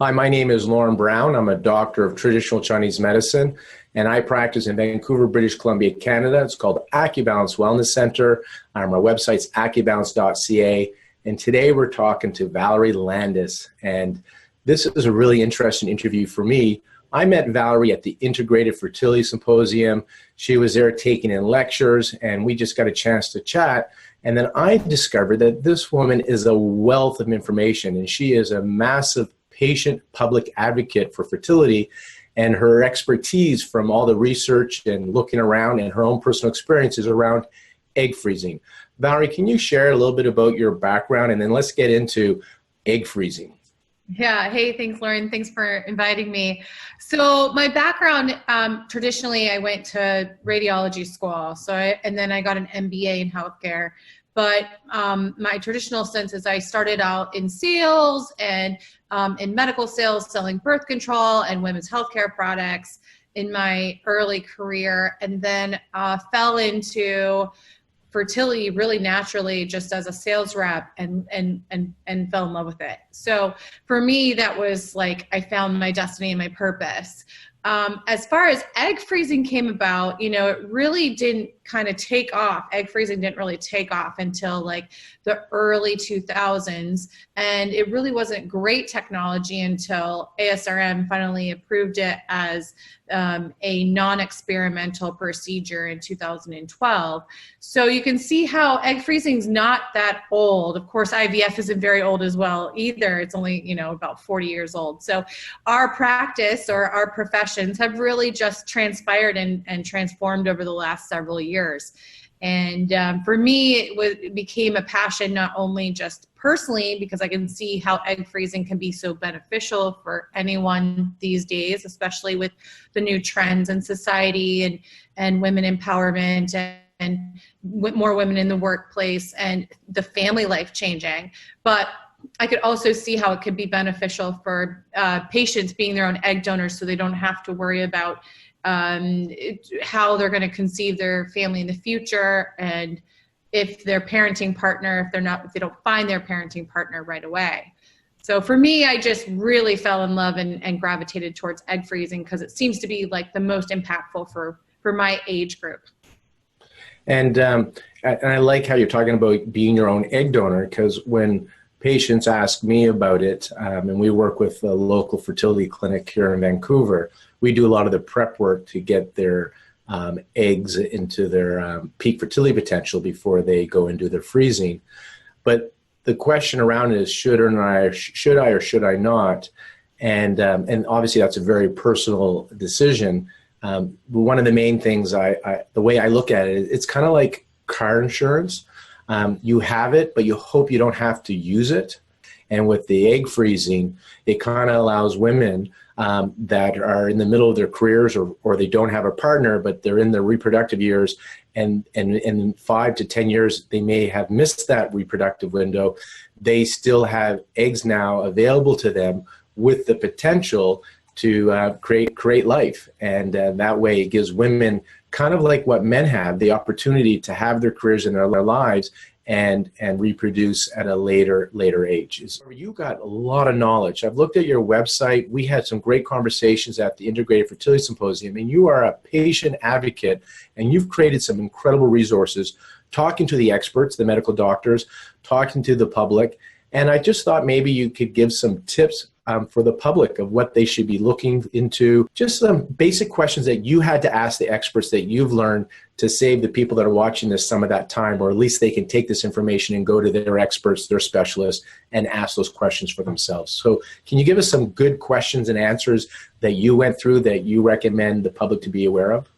Hi, my name is Lorne Brown. I'm a doctor of traditional Chinese medicine, and I practice in Vancouver, British Columbia, Canada. It's called AcuBalance Wellness Center. My website's acubalance.ca, and today we're talking to Valerie Landis, and this is a really interesting interview for me. I met Valerie at the Integrated Fertility Symposium. She was there taking in lectures, and we just got a chance to chat. And then I discovered that this woman is a wealth of information, and she is a massive patient public advocate for fertility, and her expertise from all the research and looking around and her own personal experiences around egg freezing. Valerie, can you share a little bit about your background, and then let's get into egg freezing? Yeah. Hey, thanks, Lauren. Thanks for inviting me. So my background, traditionally, I went to radiology school. And then I got an MBA in healthcare. But my traditional sense is I started out in sales and in medical sales, selling birth control and women's healthcare products in my early career, and then fell into fertility really naturally just as a sales rep and fell in love with it. So for me, that was like I found my destiny and my purpose. As far as egg freezing came about, it really didn't kind of take off. Egg freezing didn't really take off until like the early 2000s. And it really wasn't great technology until ASRM finally approved it as a non-experimental procedure in 2012. So you can see how egg freezing is not that old. Of course, IVF isn't very old as well either. It's only, about 40 years old. So our practice or our professions have really just transpired and transformed over the last several years. And for me, it became a passion, not only just personally, because I can see how egg freezing can be so beneficial for anyone these days, especially with the new trends in society and women empowerment and more women in the workplace and the family life changing. But I could also see how it could be beneficial for patients being their own egg donors, so they don't have to worry about how they're going to conceive their family in the future, and if their parenting partner, if they don't find their parenting partner right away. So for me, I just really fell in love and gravitated towards egg freezing because it seems to be like the most impactful for my age group. And I like how you're talking about being your own egg donor, because when patients ask me about it, and we work with a local fertility clinic here in Vancouver, we do a lot of the prep work to get their eggs into their peak fertility potential before they go into their freezing. But the question around it is, should I or should I not? And obviously that's a very personal decision. One of the main things, the way I look at it, it's kind of like car insurance. You have it, but you hope you don't have to use it. And with the egg freezing, it kind of allows women that are in the middle of their careers or they don't have a partner, but they're in their reproductive years, and in 5 to 10 years, they may have missed that reproductive window. They still have eggs now available to them with the potential to create life. And that way it gives women, kind of like what men have, the opportunity to have their careers in their lives and reproduce at a later age. You got a lot of knowledge. I've looked at your website. We had some great conversations at the Integrated Fertility Symposium, and you are a patient advocate, and you've created some incredible resources, talking to the experts, the medical doctors, talking to the public. And I just thought maybe you could give some tips for the public of what they should be looking into, just some basic questions that you had to ask the experts that you've learned to save the people that are watching this some of that time, or at least they can take this information and go to their experts, their specialists, and ask those questions for themselves. So can you give us some good questions and answers that you went through that you recommend the public to be aware of?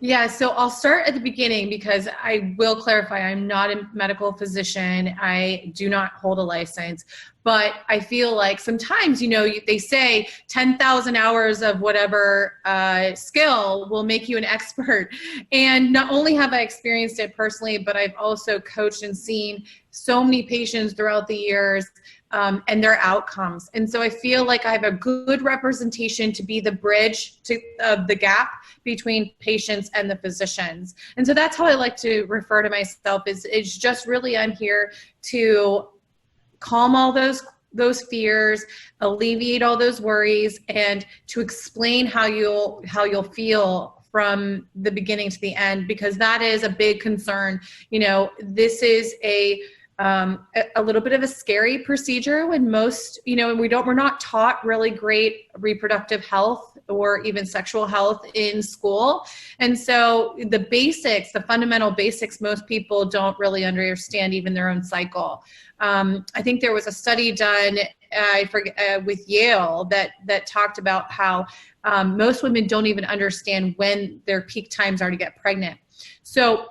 Yeah, so I'll start at the beginning because I will clarify, I'm not a medical physician. I do not hold a license, but I feel like sometimes, they say 10,000 hours of whatever skill will make you an expert. And not only have I experienced it personally, but I've also coached and seen so many patients throughout the years and their outcomes. And so I feel like I have a good representation to be the bridge to the gap between patients and the physicians. And so that's how I like to refer to myself, is it's just really I'm here to calm all those those fears, alleviate all those worries, and to explain how you'll feel from the beginning to the end, because that is a big concern. You know, this is a little bit of a scary procedure when most, you know, we're not taught really great reproductive health or even sexual health in school. And so the basics, the fundamental basics, most people don't really understand even their own cycle. I think there was a study done, with Yale that talked about how most women don't even understand when their peak times are to get pregnant. So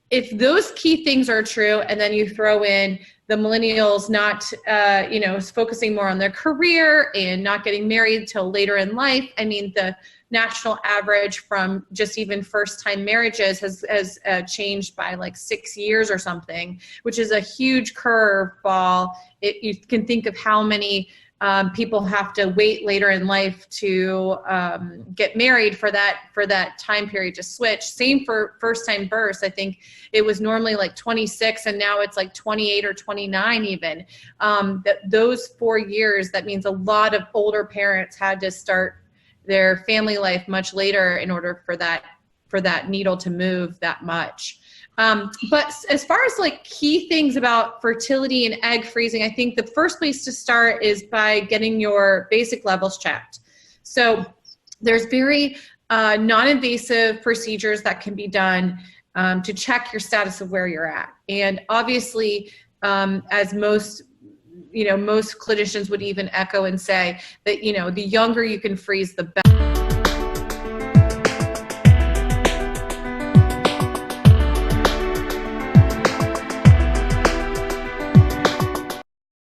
if those key things are true, and then you throw in the millennials not, focusing more on their career and not getting married till later in life. I mean, the national average from just even first-time marriages has changed by like 6 years or something, which is a huge curveball. You can think of how many people have to wait later in life to get married for that time period to switch. Same for first-time births. I think it was normally like 26, and now it's like 28 or 29 even. Those 4 years, that means a lot of older parents had to start their family life much later in order for that needle to move that much. But as far as like key things about fertility and egg freezing, I think the first place to start is by getting your basic levels checked. So there's very non-invasive procedures that can be done to check your status of where you're at. And obviously, as most clinicians would even echo and say that, you know, the younger you can freeze, the better.